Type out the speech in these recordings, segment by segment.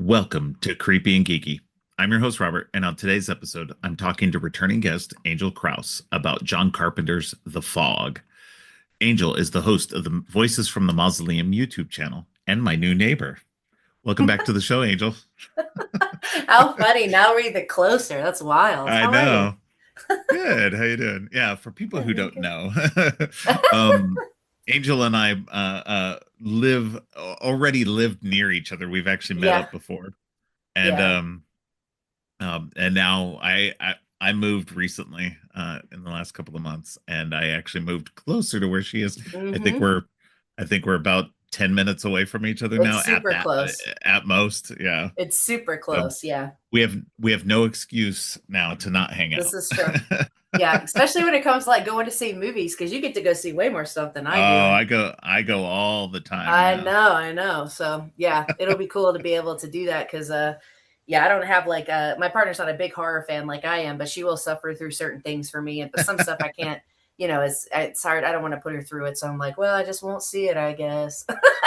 Welcome to Creepy and Geeky. I'm your host, Robert, and on today's episode, I'm talking to returning guest Angel Krause about John Carpenter's The Fog. Angel is the host of the Voices from the Mausoleum YouTube channel and my new neighbor. Welcome back to the show, Angel. How funny. Now we're even closer. That's wild. I How are you? know. Good. How you doing? Yeah, for people Good, who very don't good. know, um, Angel and I live already lived near each other. We've actually met Yeah, up before, and yeah. now I moved recently in the last couple of months, and I actually moved closer to where she is. I think hmm we're I think we're about 10 minutes away from each other now It's super that close. at most. Yeah. It's super So close. Yeah, we have no excuse now to not hang this out. is true. Yeah, especially when it comes to like going to see movies because you get to go see way more stuff than I do. Oh, And I go all the time. Yeah. I know. So yeah, it'll be cool to be able to do that because yeah, I don't have like my partner's not a big horror fan like I am, but she will suffer through certain things for me. But some stuff I can't, it's hard. I don't want to put her through it. So I'm like, well, I just won't see it, I guess.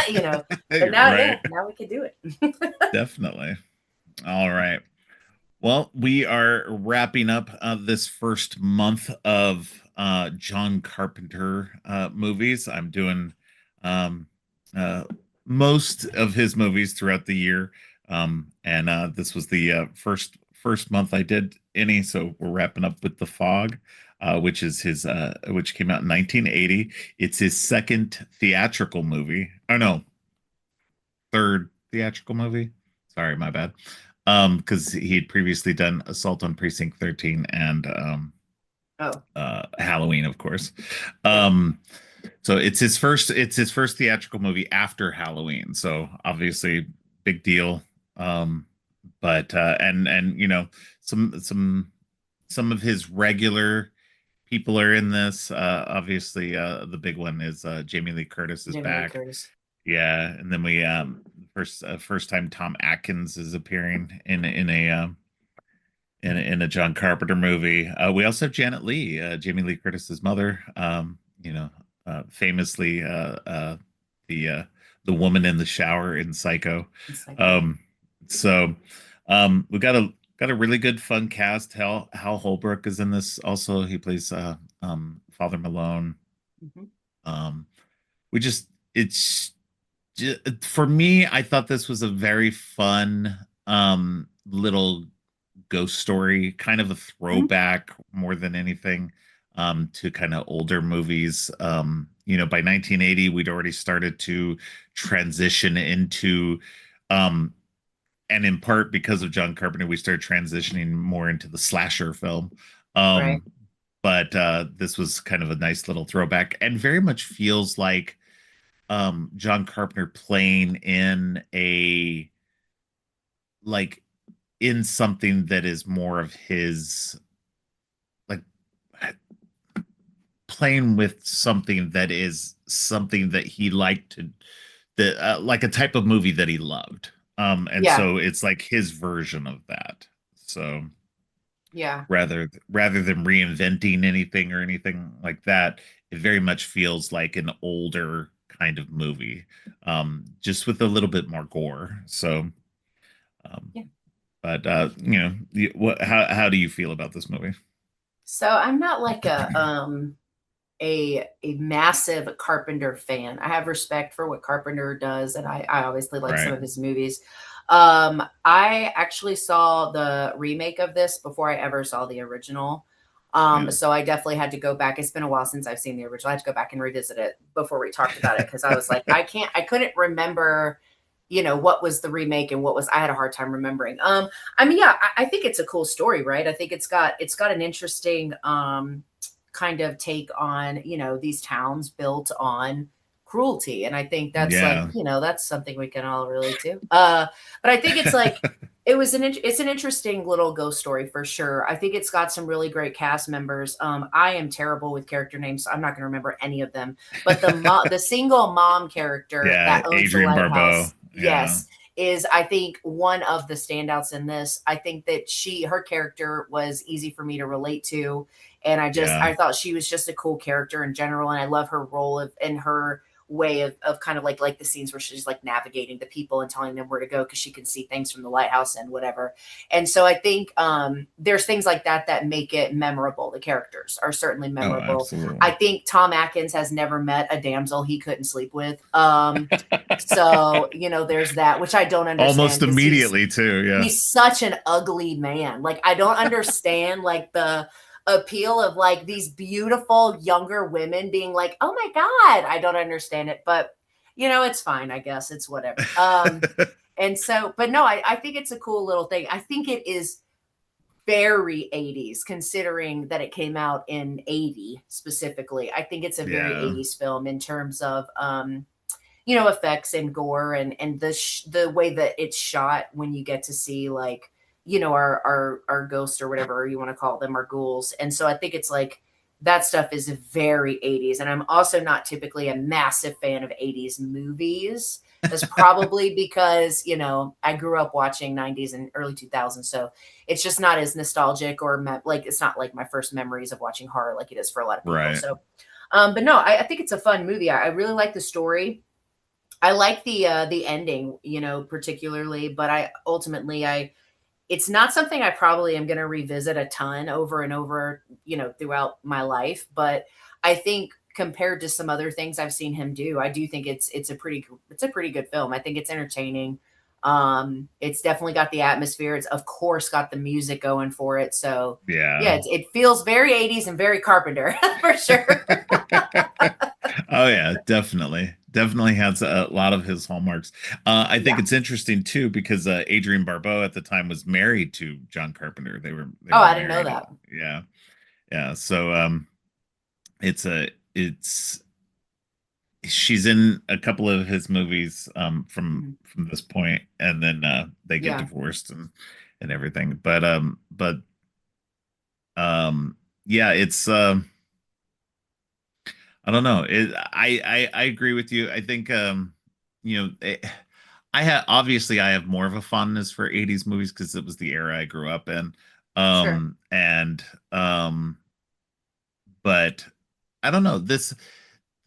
you know. But now, yeah, Right. now we can do it. Definitely. All right. Well, we are wrapping up this first month of John Carpenter movies. I'm doing um, uh, most of his movies throughout the year, and this was the first month I did any. So we're wrapping up with The Fog, which came out in 1980. It's his second theatrical movie. Oh no, third theatrical movie. Sorry, my bad. Because he had previously done Assault on Precinct 13 and Oh, Halloween, of course. right. Um, so it's his first theatrical movie after Halloween. So obviously big deal. Um, but and some of his regular people are in this. Obviously, the big one is Jamie Lee Curtis is Jamie Lee back. Curtis. Yeah, and then we first time Tom Atkins is appearing in a John Carpenter movie. We also have Janet Leigh, Jamie Lee Curtis's mother. Famously the uh, the woman in the shower in Psycho. It's like, yeah. Um, so we got a really good fun cast. Hal Holbrook is in this. Also, he plays Father Malone. hmm Um, we just it's for me, I thought this was a very fun little ghost story, kind of a hmm throwback more than anything to kind of older movies. By 1980, we'd already started to transition into um and in part because of John Carpenter, we started transitioning more into the slasher film. Right. Um, but this was kind of a nice little throwback and very much feels like John Carpenter playing in a like in something that is more of his like playing with something that is something that he liked to that like a type of movie that he loved. And Yeah. so it's like his version of that. So Yeah. rather than reinventing anything or anything like that, it very much feels like an older kind of movie, just with a little bit more gore. So, um, Yeah. but how do you feel about this movie? So I'm not like a massive Carpenter fan. I have respect for what Carpenter does, and I obviously like some Right. of his movies. I actually saw the remake of this before I ever saw the original. Yeah. So I definitely had to go back. It's been a while since I've seen the original. I had to go back and revisit it before we talked about it because I was like, I couldn't remember, what was the remake and what was I had a hard time remembering. I mean, yeah, I think it's a cool story, right? I think it's got an interesting kind of take on, these towns built on cruelty. And I think that's like, Yeah. that's something we can all relate to. But I think it's like it's an interesting little ghost story for sure. I think it's got some really great cast members. I am terrible with character names, so I'm not going to remember any of them. But the single mom character Yeah, that owns the Adrian Barbeau. lighthouse, Yeah. yes, is I think one of the standouts in this. I think that her character was easy for me to relate to, and Yeah. I thought she was just a cool character in general, and I love her role of and her way of kind of like the scenes where she's like navigating the people and telling them where to go because she can see things from the lighthouse and whatever. And so I think there's things like that that make it memorable. The characters are certainly Oh, memorable. I absolutely. think Tom Atkins has never met a damsel he couldn't sleep with. So there's that, which I don't Almost understand because immediately too. Yeah. he's such an ugly man. Like I don't understand like the appeal of like these beautiful younger women being like, "Oh my god." I don't understand it, but it's fine, I guess. It's whatever. And so, but no, I think it's a cool little thing. I think it is very 80s considering that it came out in 80 specifically. I think it's a very Yeah. 80s film in terms of effects and gore and the way that it's shot when you get to see like our ghosts or whatever you want to call them, our ghouls. And so I think it's like that stuff is very 80s. And I'm also not typically a massive fan of 80s movies. That's probably because I grew up watching 90s and early 2000s, so it's just not as nostalgic or like it's not like my first memories of watching horror like it is for a lot of people. Right. So but no, I think it's a fun movie. I really like the story. I like the ending, particularly, but I it's not something I probably am going to revisit a ton over and over, throughout my life, but I think compared to some other things I've seen him do, I do think it's a pretty good film. I think it's entertaining. It's definitely got the atmosphere. It's of course got the music going for it. So, Yeah. yeah, it feels very 80s and very Carpenter for sure. Oh yeah, definitely. Definitely has a lot of his hallmarks. I think Yeah. it's interesting too because Adrienne Barbeau at the time was married to John Carpenter. They Oh, were I didn't know married. that. Yeah. Yeah. So it's she's in a couple of his movies Mhm. from this point, and then they get Yeah. divorced and everything. But yeah, it's I don't know. I agree with you. I think you know I have obviously I have more of a fondness for 80s movies because it was the era I grew up in. Sure. And but I don't know.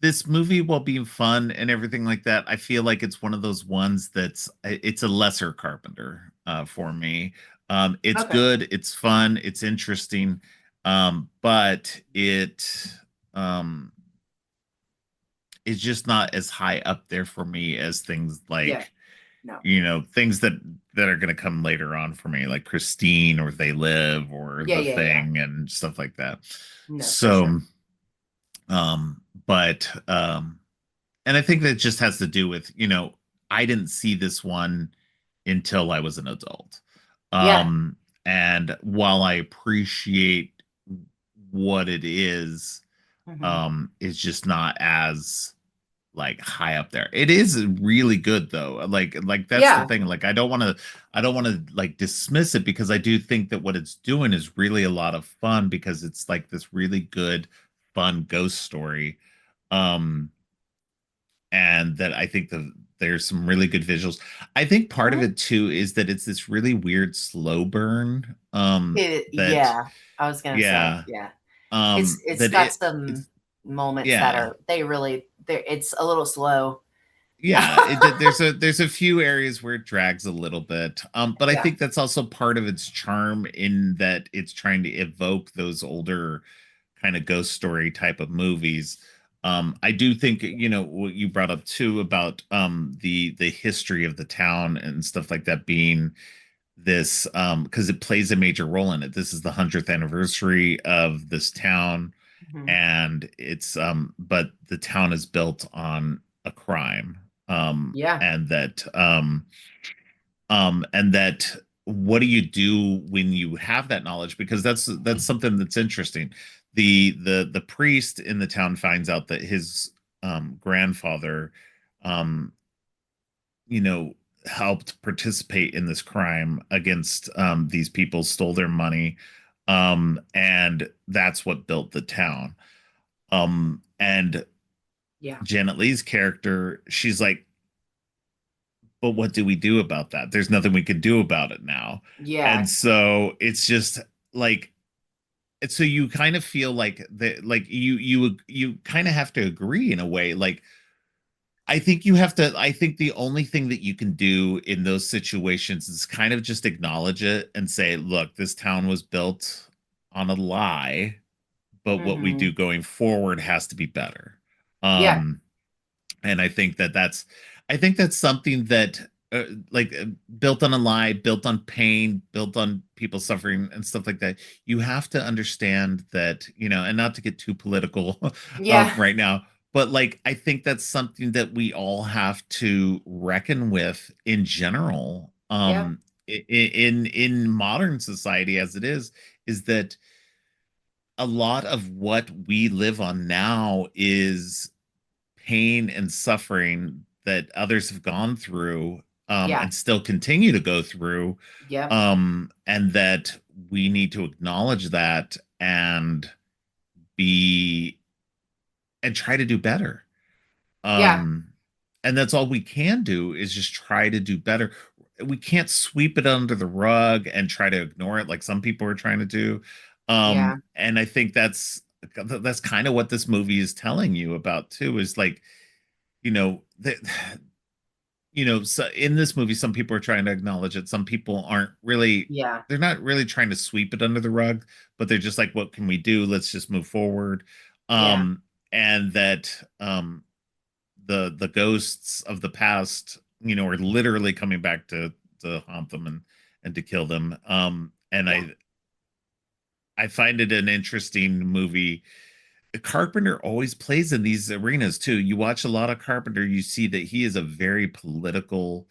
This movie, while being fun and everything like that, I feel like it's one of those ones it's a lesser Carpenter for me. It's Okay. good, it's fun, it's interesting, but um it's just not as high up there for me as things Yeah. like No. things that are going to come later on for me, like Christine or They Live or Yeah, The yeah, yeah. Thing and stuff like that. No, for sure. So, but and I think that just has to do with, I didn't see this one until I was an adult. Yeah. Um, and while I appreciate what it is, Mhm. it's just not as like high up there. It is really good though. Like that's the Yeah. thing. Like I don't want to like dismiss it because I do think that what it's doing is really a lot of fun because it's like this really good fun ghost story. Um and that I think there's some really good visuals. I think part of Mhm. it too is that it's this really weird slow burn. That Yeah, I was gonna say, yeah. yeah. It's That got it's some moments that yeah. are they really it's a little slow. Yeah, there's a few areas where it drags a little bit. But I Yeah. think that's also part of its charm in that it's trying to evoke those older kind of ghost story type of movies. I do think, what you brought up too about the history of the town and stuff like that being this because it plays a major role in it. This is the 100th anniversary of this town, Mhm. and it's but the town is built on a crime. Yeah. And that what do you do when you have that knowledge, because that's something that's interesting. The priest in the town finds out that his grandfather um you know helped participate in this crime against these people, stole their money, and that's what built the town. And Yeah. Janet Leigh's character, she's like, but what do we do about that? There's nothing we could do about it now. Yeah. And so it's just like, so you kind of feel like that, like you kind of have to agree in a way, like I think you have to, I think the only thing that you can do in those situations is kind of just acknowledge it and say, look, this town was built on a lie, but what we do Hmm. going forward has to be better. Yeah, Um, and I think that's something that like built on a lie, built on pain, built on people suffering and stuff like that. You have to understand that, you know, and not to get too political yeah, right now, but like I think that's something that we all have to reckon with in general. yeah, In modern society as it is that a lot of what we live on now is pain and suffering that others have gone through, yeah, and still continue to go through, yep, and that we need to acknowledge that and be and try to do better. yeah, um and that's all we can do is just try to do better. We can't sweep it under the rug and try to ignore it like some people are trying to do. yeah, And I think that's kind of what this movie is telling you about too, is like, you know, that, you know, so in this movie some people are trying to acknowledge it, some people aren't really, yeah, they're not really trying to sweep it under the rug, but they're just like, what can we do, let's just move forward. yeah, And that the ghosts of the past, you know, are literally coming back to haunt them and to kill them. And yeah. I find it an interesting movie. Carpenter always plays in these arenas too. You watch a lot of Carpenter, you see that he is a very political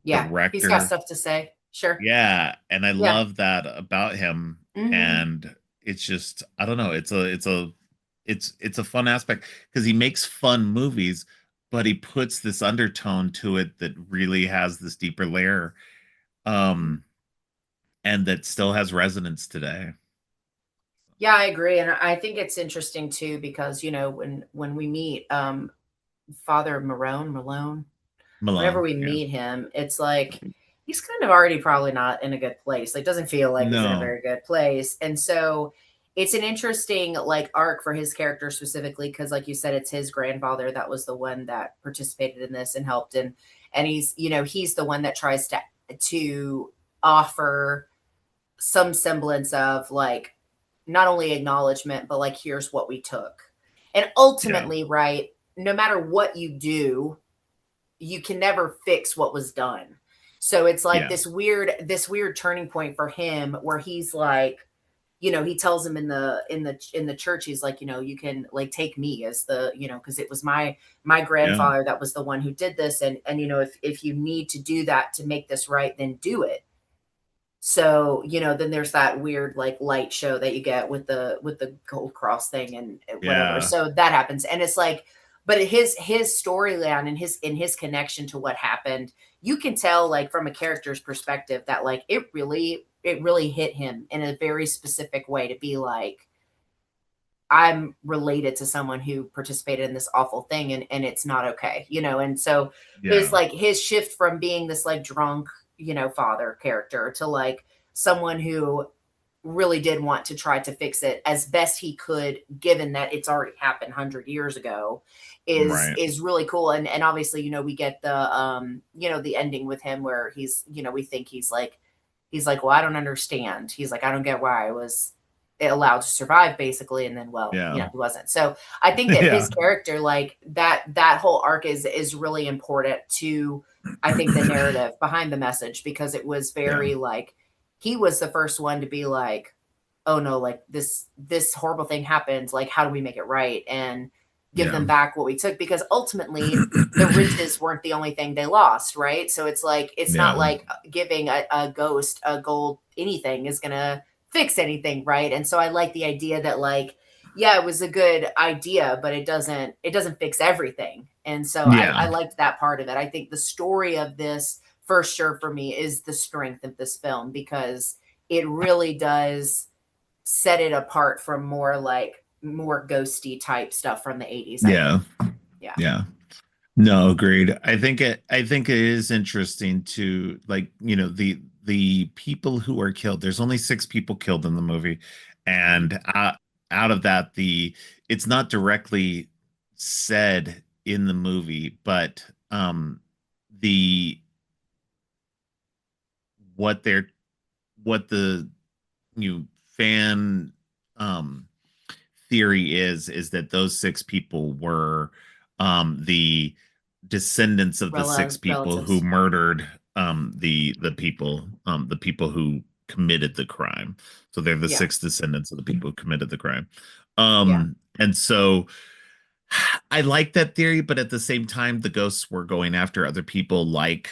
Yeah, he's got director. stuff to say. Sure. Yeah, and I Yeah. love that about him. Mhm. And it's just, I don't know, it's a fun aspect because he makes fun movies, but he puts this undertone to it that really has this deeper layer, Mhm. um, and that still has resonance today. Yeah, I agree, and I think it's interesting too because, when we meet, Father Malone, whenever Malone, we yeah. meet him, it's like he's kind of already probably not in a good place. Like, doesn't feel like he's in a No, very good place. And so it's an interesting like arc for his character specifically because like you said, it's his grandfather that was the one that participated in this and helped and he's the one that tries to offer some semblance of like not only acknowledgement, but like here's what we took. And yeah, ultimately, right, no matter what you do, you can never fix what was done. So it's like yeah, this weird turning point for him where he's like, he tells him in the church, he's like, you can like take me as the, because it was my yeah, grandfather that was the one who did this. And if you need to do that to make this right, then do it. So, then there's that weird like light show that you get with the gold cross thing and whatever. yeah, So that happens. And it's like, but his storyline and his connection to what happened, you can tell like from a character's perspective that like it really hit him in a very specific way to be like, I'm related to someone who participated in this awful thing and it's not okay, and so his yeah, like his shift from being this like drunk, father character to like someone who really did want to try to fix it as best he could given that it's already happened 100 years ago right, is really cool. And obviously, we get the ending with him where we think he's like, well, I don't understand. He's like, I don't get why I was allowed to survive, basically. And then, well, yeah, he wasn't. So I think that yeah, his character, like that whole arc is really important to, I think, the narrative behind the message because it was yeah, very like he was the first one to be like, oh no, like this horrible thing happened. Like, how do we make it right and give yeah, them back what we took? Because ultimately, the riches weren't the only thing they lost, right? So it's like it's not yeah, like giving a ghost a gold anything is gonna fix anything, right? And so I like the idea that like, yeah, it was a good idea, but it doesn't fix everything. And so I yeah, liked that part of it. I think the story of this for sure for me is the strength of this film because it really does set it apart from more ghosty type stuff from the 80s, I yeah, think. Yeah. yeah. No, agreed. I think it is interesting to, like, you know, the people who are killed. There's only six people killed in the movie, Mhm. and out of that, the it's not directly said in the movie, but the what they're what the you fan um theory is that those six people were the descendants of the six people who Relatives. murdered the people who committed the crime. So they're the Yeah. six descendants of the people who committed the crime. Yeah. And so I like that theory, but at the same time, the ghosts were going after other people like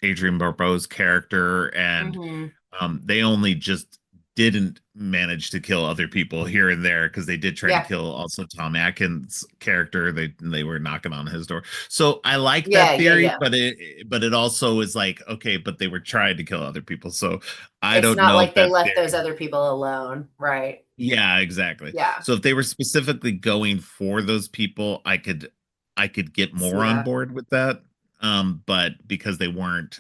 Adrian Barbeau's character, and Hmm. they only just didn't manage to kill other people here and there because they did try to Yeah. kill also Tom Atkins' character. They were knocking on his door. So I like Yeah. that Yeah. theory, Yeah. but it also is like, okay, but they were trying to kill other people. So I It's don't not know if like they that left those theory. other people alone. Right. Yeah, exactly. Yeah. So if they were specifically going for those people, I could get See more on that. board with that. But because they weren't,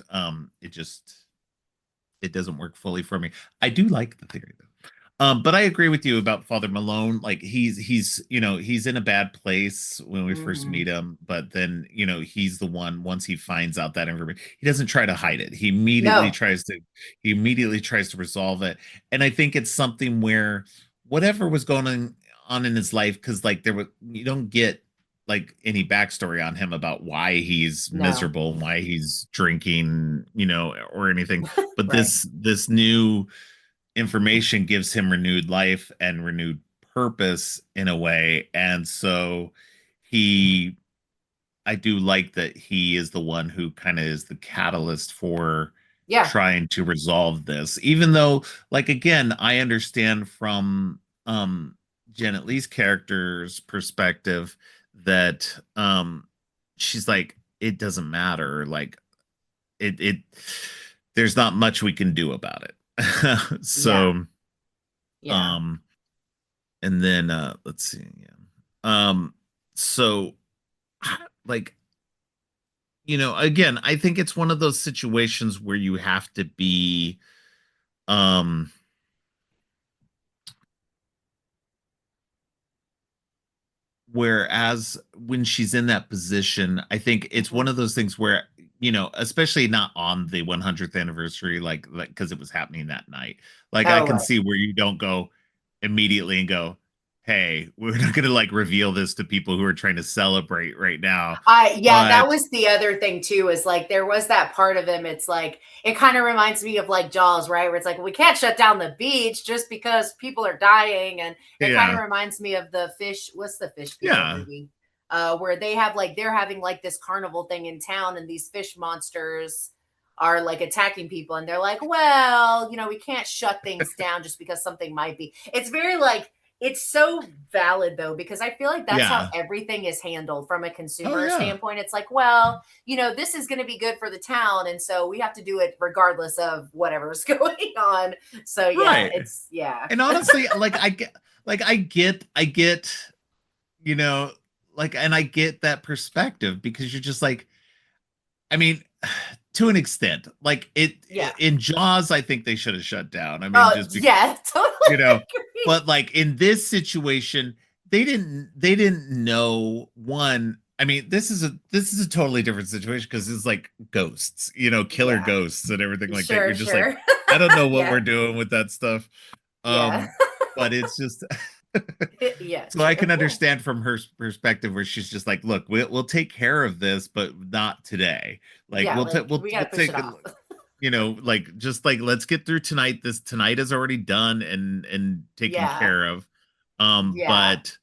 it doesn't work fully for me. I do like the theory though. But I agree with you about Father Malone. Like he's in a bad place when we first Hmm. meet him, but then he's the one once he finds out that information, he doesn't try to hide it. No. He immediately tries to resolve it. And I think it's something where whatever was going on in his life, because like there was you don't get like any backstory on him about why he's No. miserable, why he's drinking, or anything. But Right. this new information gives him renewed life and renewed purpose in a way. And so he, I do like that he is the one who kind of is the catalyst for Yeah. trying to resolve this. Even though, like, again, I understand from Janet Leigh's character's perspective that she's like, it doesn't matter. Like, it there's not much we can do about it. Yeah. So Yeah. um, and then let's see, yeah. Um, so like, again, I think it's one of those situations where you have to be um whereas when she's in that position, I think it's Hmm. one of those things where, especially not on the 100th anniversary, like because it was happening that night. Like I Oh, can right. see where you don't go immediately and go, "Hey, we're not going to like reveal this to people who are trying to celebrate right now." Yeah, that But was the other thing too, is like there was that part of him. It's like it kind of reminds me of like Jaws, right? Where it's like we can't shut down the beach just because people are dying. And it kind of yeah, reminds me of the fish, what's the fish people yeah, movie? Where they have like they're having like this carnival thing in town and these fish monsters are like attacking people and they're like, well, we can't shut things down just because something might be. It's very like it's so valid though, because I feel like that's how yeah. everything is handled from a Oh consumer yeah, standpoint. It's like, well, this is going to be good for the town. And so we have to do it regardless of whatever's going on. So yeah, right. yeah. And honestly, I get, you know, and I get that perspective because you're just like, I mean, to an extent, like Yeah. in Jaws, I think they should have shut down. I mean, Oh, just because, yeah. Totally you know, agree. but like in this situation, they didn't know one. I mean, this is a totally different situation because it's like ghosts, killer Yeah. ghosts and everything like that. Sure, You're just like, sure. I don't know what Yeah. we're doing with that stuff. Yeah. Um, but it's just Yeah, so I true. can understand from her perspective where she's just like, look, we'll take care of this, but not today. Like Yeah, like we got we'll to push it take off. like just like let's get through tonight. This tonight is already done and taken Yeah. care of. Yeah. But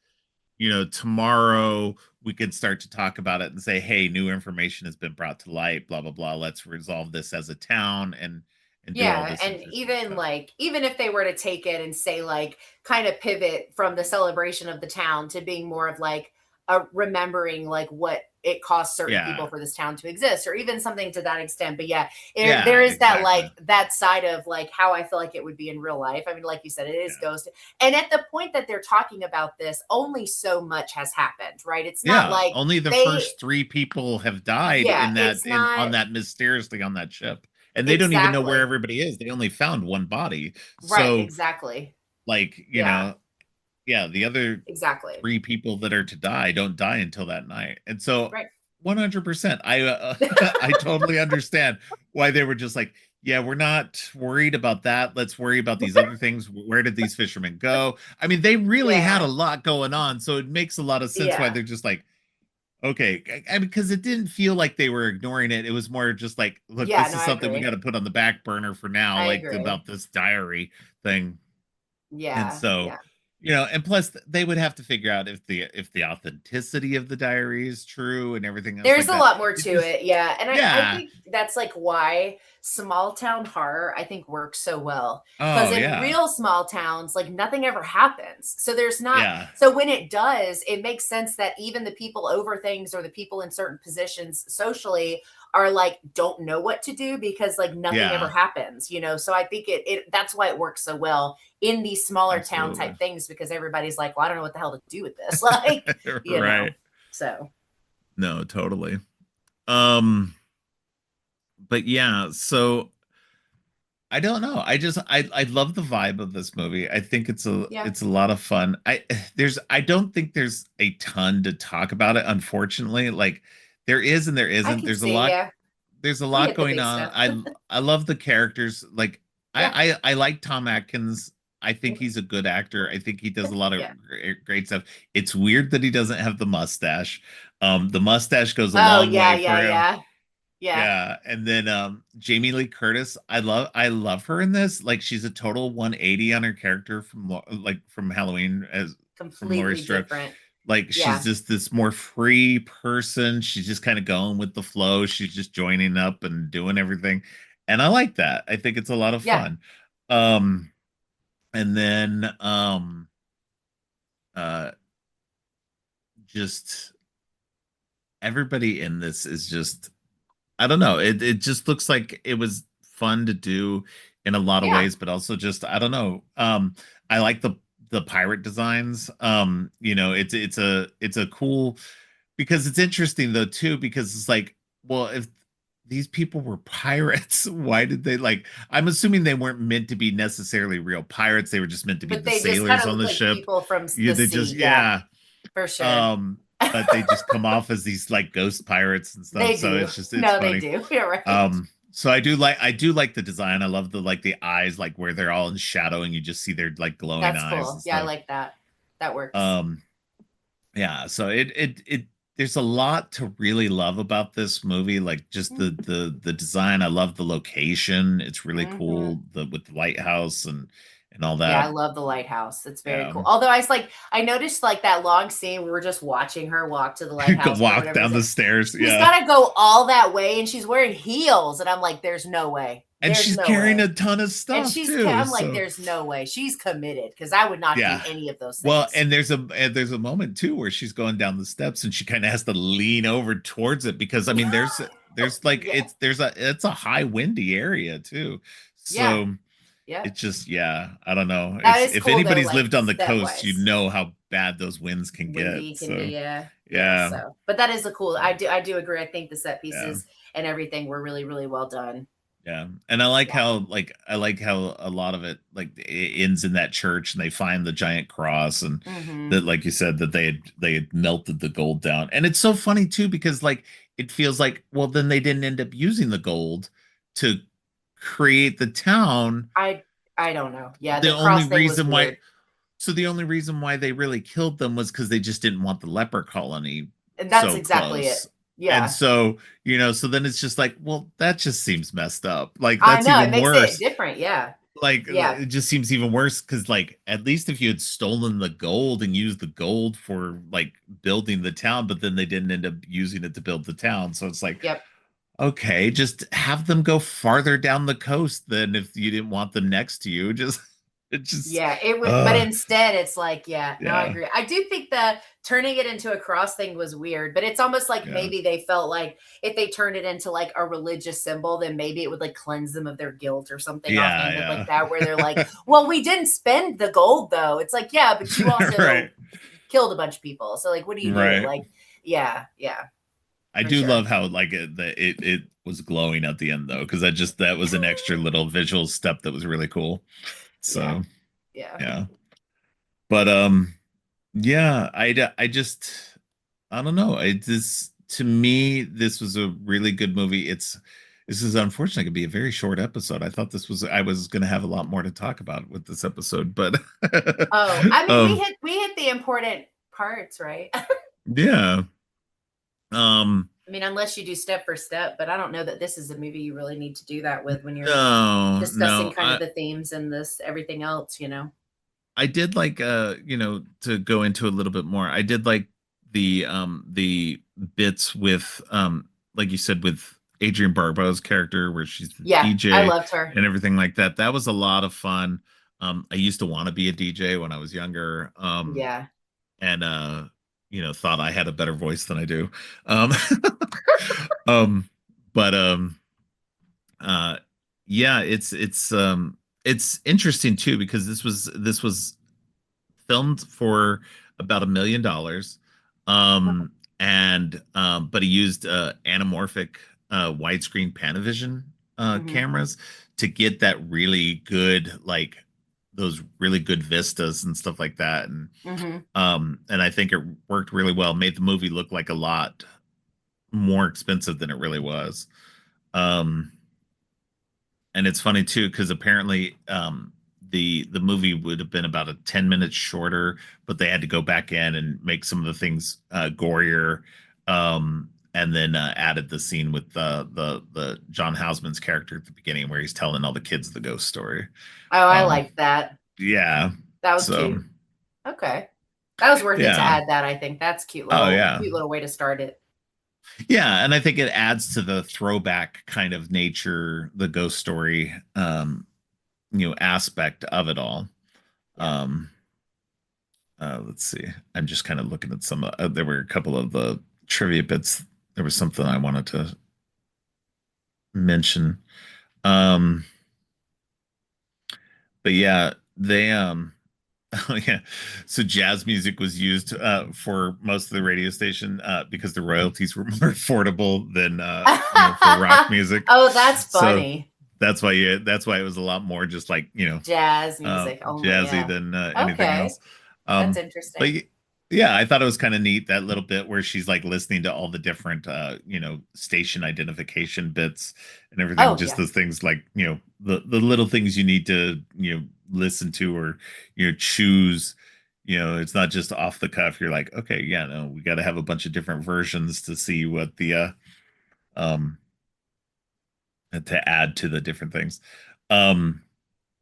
tomorrow we could start to talk about it and say, hey, new information has been brought to light, blah blah blah. Let's resolve this as a town and do all Yeah, this and interesting even stuff. like even if they were to take it and say like kind of pivot from the celebration of the town to being more of like a remembering like what it cost certain people Yeah. for this town to exist or even something to that extent. But yeah, there Yeah, is that exactly. like that side of like how I feel like it would be in real life. I mean, like you said, it is Yeah. ghost. And at the point that they're talking about this, only so much has happened, right? It's not Yeah, like only the they first three people have died yeah, in it's on not that mysteriously on that ship. And they don't even know where exactly everybody is. They only found one body. right, So exactly. like, Yeah. yeah, the other Exactly. three people that are to die don't die until that night. And so Right. 100% I totally understand why they were just like, yeah, we're not worried about that. Let's worry about these other things. Where did these fishermen go? I mean, they really had a Yeah. lot going on, so it makes a lot of sense why Yeah. they're just like, okay, I mean, because it didn't feel like they were ignoring it. It was more just like, look, Yeah, this no, is I something we got agree. to put on the back burner for now, I like agree. about this diary thing. And Yeah. so, Yeah. and plus they would have to figure out if the authenticity of the diary is true and everything else There's like a that. lot more It to just, it. Yeah. And I yeah. think that's like why small town horror, I think, works so well. Because Oh, in yeah. real small towns, like nothing ever happens. So there's not, Yeah. so when it does, it makes sense that even the people over things or the people in certain positions socially are like, don't know what to do because like nothing ever Yeah. happens, So I think that's why it works so well in these smaller town Absolutely. type things because everybody's like, well, I don't know what the hell to do with this. Like, you Right. know, so. No, totally. Um, but yeah, so I don't know. I love the vibe of this movie. I think Yeah. it's a lot of fun. I don't think there's a ton to talk about it, unfortunately. Like there is and there I isn't. can see, yeah. There's a We lot hit the going big on. stuff. I love the characters. Like Yeah. I like Tom Atkins. I think Mhm. he's a good actor. I think he does a lot of Yeah. great stuff. It's weird that he doesn't have the mustache. The mustache goes a Oh, long yeah, way yeah, for him. yeah. Yeah. Yeah, and then Jamie Lee Curtis, I love her in this. Like she's a total 180 on her character from from Halloween as from Laurie Completely Strode. different. Like she's Yeah. just this more free person. She's just kind of going with the flow. She's just joining up and doing everything. And I like that. I think it's a lot of Yeah. fun. Um and then uh just everybody in this is just I don't know. It just looks like it was fun to do in a lot of Yeah. ways, but also just I don't know. I like the pirate designs. It's a cool because it's interesting though too because it's like, well, if these people were pirates, why did they like? I'm assuming they weren't meant to be necessarily real pirates. They were just meant to be But the they just kind sailors of on look the like ship. people from Yeah, the they just sea. Yeah, yeah. for sure. Um, but they just come off as these like ghost pirates and stuff. They So do. it's No, they funny. do. You're right. So I do like the design. I love the eyes, like where they're all in shadow and you just see their like glowing That's eyes and cool. Yeah, I stuff. like that. That works. Um, yeah, so it there's a lot to really love about this movie, like just Mm. the design. I love the location. It's really Mhm. cool with the lighthouse and all Yeah, I that. love the lighthouse. It's very Yeah. cool. Although I noticed like that long scene where we're just watching her walk to the lighthouse or Walk whatever. down the stairs. She's Yeah. got to go all that way and she's wearing heels. And I'm like, there's no way. And There's she's no carrying way. a ton of And stuff too. I'm like, So there's no way. She's committed because I would not do yeah. any of those Well, things. and there's a moment too where she's going down the steps and she kind of has to lean over towards it because I mean there's like Yeah. it's a high windy area too. Yeah. So Yeah. it's just yeah, I don't know. That It's is if cool though, anybody's like lived on the set coast, you wise. know how bad those winds can get. Windy can be, So yeah. Yeah. yeah, So, but that is a cool. I do agree. I think the set yeah. pieces and everything were really, really well done. Yeah. And Yeah. I like how a lot of it like it ends in that church and they find the giant cross and that Hmm. like you said that they had melted the gold down. And it's so funny too because like it feels like well then they didn't end up using the gold to create the town. I I don't know. Yeah, The the only cross thing was reason why weird. the only reason why they really killed them was because they just didn't want the leper colony And that's so exactly it. close. And Yeah. so, so then it's just like, well, that just seems messed up. Like I that's know. It even makes it worse. different. Yeah. Like Yeah. it just seems even worse because like at least if you had stolen the gold and used the gold for like building the town, but then they didn't end up using it to build the town. So it's like, Yep. okay, just have them go farther down the coast than if you didn't want them next to you. Just it just Yeah, it would, but uh instead it's like, yeah, no, I yeah, agree. I do think the turning it into a cross thing was weird, but it's almost like yeah. maybe they felt like if they turned it into like a religious symbol, then maybe it would like cleanse them of their guilt or something offhanded like Yeah, that, where they're like, well, we didn't spend the gold though. It's like, yeah, but you yeah. also Right. killed a bunch of people. So like, what do you do? Right. Like, yeah, yeah, I for do sure. love how like it was glowing at the end though, because that was an extra little visual step that was really cool. Yeah, So yeah. yeah. But yeah, I just I don't know. I just to me this was a really good movie. This is unfortunately going to be a very short episode. I thought this was I was going to have a lot more to talk about with this episode, but Oh, I mean, um we hit the important parts, right? yeah. Um I mean, unless you do step for step, but I don't know that this is a movie you really need to do that with when you're no, discussing no. kind of the themes and this everything else, you know. I did like to go into a little bit more. I did like the bits with like you said with Adrienne Barbeau's character where she's the Yeah, I DJ loved her. and everything like that. That was a lot of fun. I used to want to be a DJ when I was younger. Yeah. And thought I had a better voice than I do. Um um but uh yeah, it's interesting too because this was filmed for about $1 million. And but he used anamorphic widescreen Panavision Hmm. cameras to get that really good, like those really good vistas and stuff like that. Hmm. And I think it worked really well, made the movie look like a lot more expensive than it really was. Um, and it's funny too because apparently the movie would have been about a 10 minutes shorter, but they had to go back in and make some of the things gorier, and then added the scene with the John Houseman's character at the beginning where he's telling all the kids the ghost story. Oh, I um liked that. yeah. That was So cute. Okay. That was worth it to yeah. add that, I think. That's Oh yeah. cute little way to start it. Yeah, and I think it adds to the throwback kind of nature, the ghost story aspect of it all. Yeah. um let's see. I'm just kind of looking at some. There were a couple of the trivia bits. There was something I wanted to mention. Um, but yeah, they oh yeah. So jazz music was used for most of the radio station because the royalties were more affordable than for rock music. Oh, that's So funny. that's why it was a lot more just like Jazz music only, jazzy yeah. than anything Okay. else. That's But interesting. yeah, I thought it was kind of neat that little bit where she's like listening to all the different station identification bits and everything. Oh, Just yeah. those things like the little things you need to listen to or choose. It's not just off the cuff. You're like, okay, yeah, no, we got to have a bunch of different versions to see what the um to add to the different things. Um,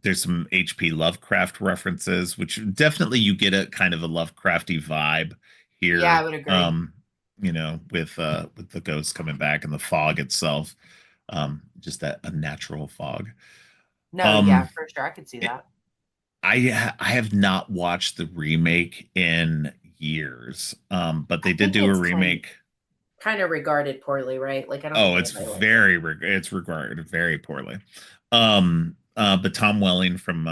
there's some H.P. Lovecraft references, which definitely you get a kind of a Lovecrafty vibe Yeah, I here. would agree. With the ghosts coming back and the fog itself, just that unnatural fog. No, yeah, Um, for sure. I could see it, that. I have not watched the remake in years, but I they did think do a it's remake. kind of regarded poorly, right? Like I don't think Oh, it's anybody liked it. it's regarded very poorly. But Tom Welling from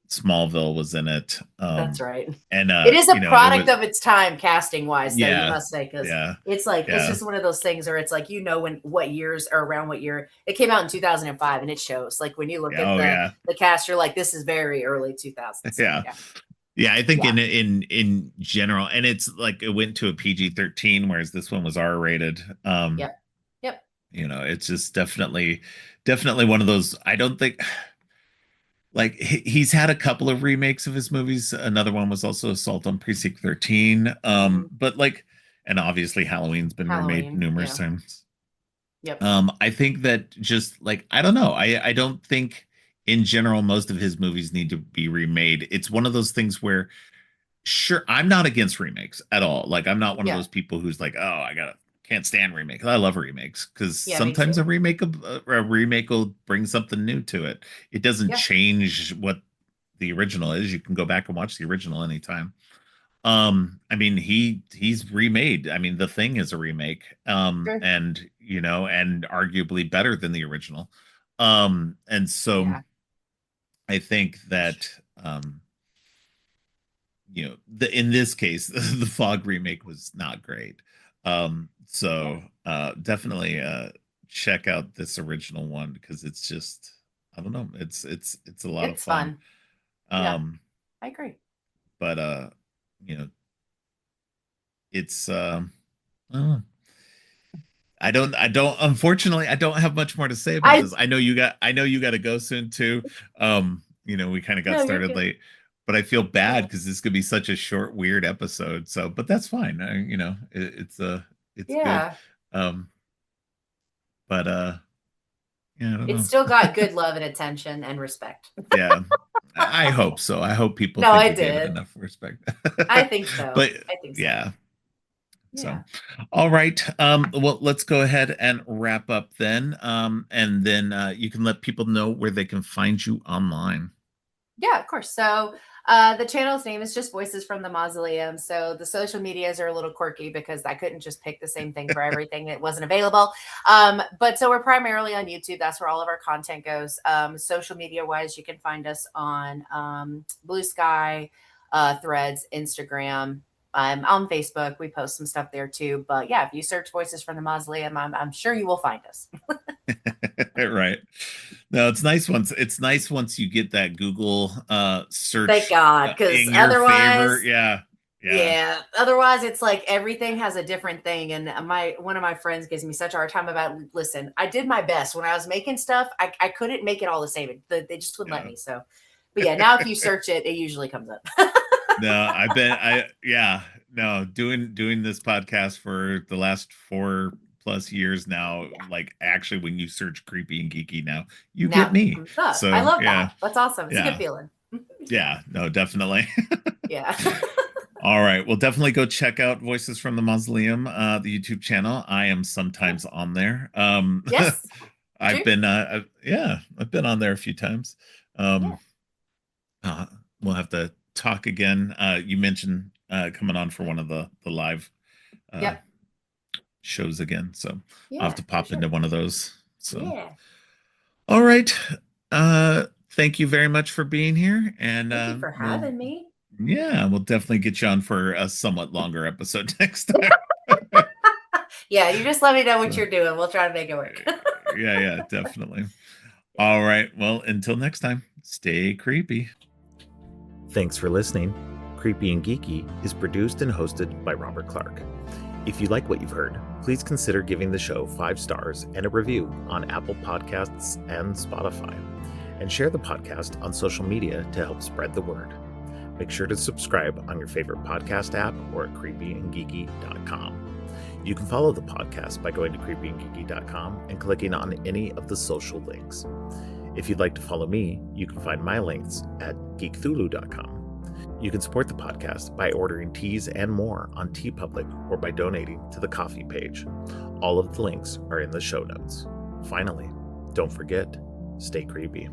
Smallville was in it. That's right. And It is a it product was of its time casting wise, though, you yeah, must say, because yeah, it's like it's yeah. just one of those things where it's like when what years or around what year it came out in 2005, and it shows. Like when you look at Oh yeah, the cast, you're like, this is very early 2000s. So yeah. yeah, Yeah, I think yeah, in general, and it's like it went to a PG-13, whereas this one was R-rated. yep, yep, It's just definitely one of those. I don't think like he's had a couple of remakes of his movies. Another one was also Assault on Precinct 13. hmm But like, and obviously Halloween's been remade Halloween, numerous yeah, times. yep, I think that just like I don't know. I don't think in general most of his movies need to be remade. It's one of those things where sure, I'm not against remakes at all. Like I'm not one of yeah, those people who's like, oh, I gotta can't stand remakes. I love remakes because yeah, me sometimes too. a remake will bring something new to it. It doesn't Yeah, change what the original is. You can go back and watch the original anytime. I mean he's remade. I mean The Thing is a remake. true. And and arguably better than the original. And so Yeah, I think that in this case the Fog remake was not great. yeah, Definitely check out this original one because it's just I don't know, it's a lot of it's fun. fun. Yeah, Um I agree. but you know, it's I don't know. Unfortunately, I don't have much more to say about I this. I know you got to go soon too. We kind of got No, you're started good. late, but I feel bad Yeah. because this could be such a short, weird episode. So, but that's fine. It's good. Yeah. Um, but yeah, I don't It's know. still got good love and attention and respect. Yeah, I hope so. I hope people No, think I we gave it did. enough respect. I think so. But I think so. yeah, so Yeah. all right. Well, let's go ahead and wrap up then. And then you can let people know where they can find you online. Yeah, of course. So the channel's name is just Voices from the Mausoleum. So the social medias are a little quirky because I couldn't just pick the same thing for everything. It wasn't available. But so we're primarily on YouTube. That's where all of our content goes. Social media wise, you can find us on Blue Sky, Threads, Instagram. On Facebook, we post some stuff there too. But yeah, if you search Voices from the Mausoleum, I'm sure you will find us. Right. No, it's nice once you get that Google Thank search God, because in your favor. otherwise, Yeah. Yeah. yeah. Otherwise, it's like everything has a different thing. And my one of my friends gives me such a hard time about. Listen, I did my best when I was making stuff. I couldn't make it all the same. They just wouldn't let Yeah. me. So, but yeah, now if you search it, it usually comes up. No, yeah, no, doing this podcast for the last 4+ years now, Yeah. like actually when you search creepy and geeky now, you get Now it me. comes up. I So love yeah, that. That's awesome. It's a good yeah, feeling. yeah, no, definitely. Yeah. All right. Well, definitely go check out Voices from the Mausoleum, the YouTube channel. I am Yeah. sometimes on there. Yes. True. I've been on there a few times. Yeah. Um, uh, we'll have to talk again. You mentioned coming on for one of the live uh, Yep. shows again, so I'll have Yeah. to For pop into sure. one of those. So, Yeah. all right. Thank you very much for being here, and Thank you for having me. we'll definitely get you on for a somewhat longer episode next time. Yeah. You just let me know what So, you're doing. We'll try to make it work. yeah, definitely. Yeah. All right. Well, until next time, stay creepy. Thanks for listening. Creepy and Geeky is produced and hosted by Robert Clark. If you like what you've heard, please consider giving the show 5 stars and a review on Apple Podcasts and Spotify, and share the podcast on social media to help spread the word. Make sure to subscribe on your favorite podcast app or at creepyandgeeky.com. You can follow the podcast by going to creepyandgeeky.com and clicking on any of the social links. If you'd like to follow me, you can find my links at geekthulu.com. You can support the podcast by ordering teas and more on TeePublic or by donating to the coffee page. All of the links are in the show notes. Finally, don't forget, stay creepy.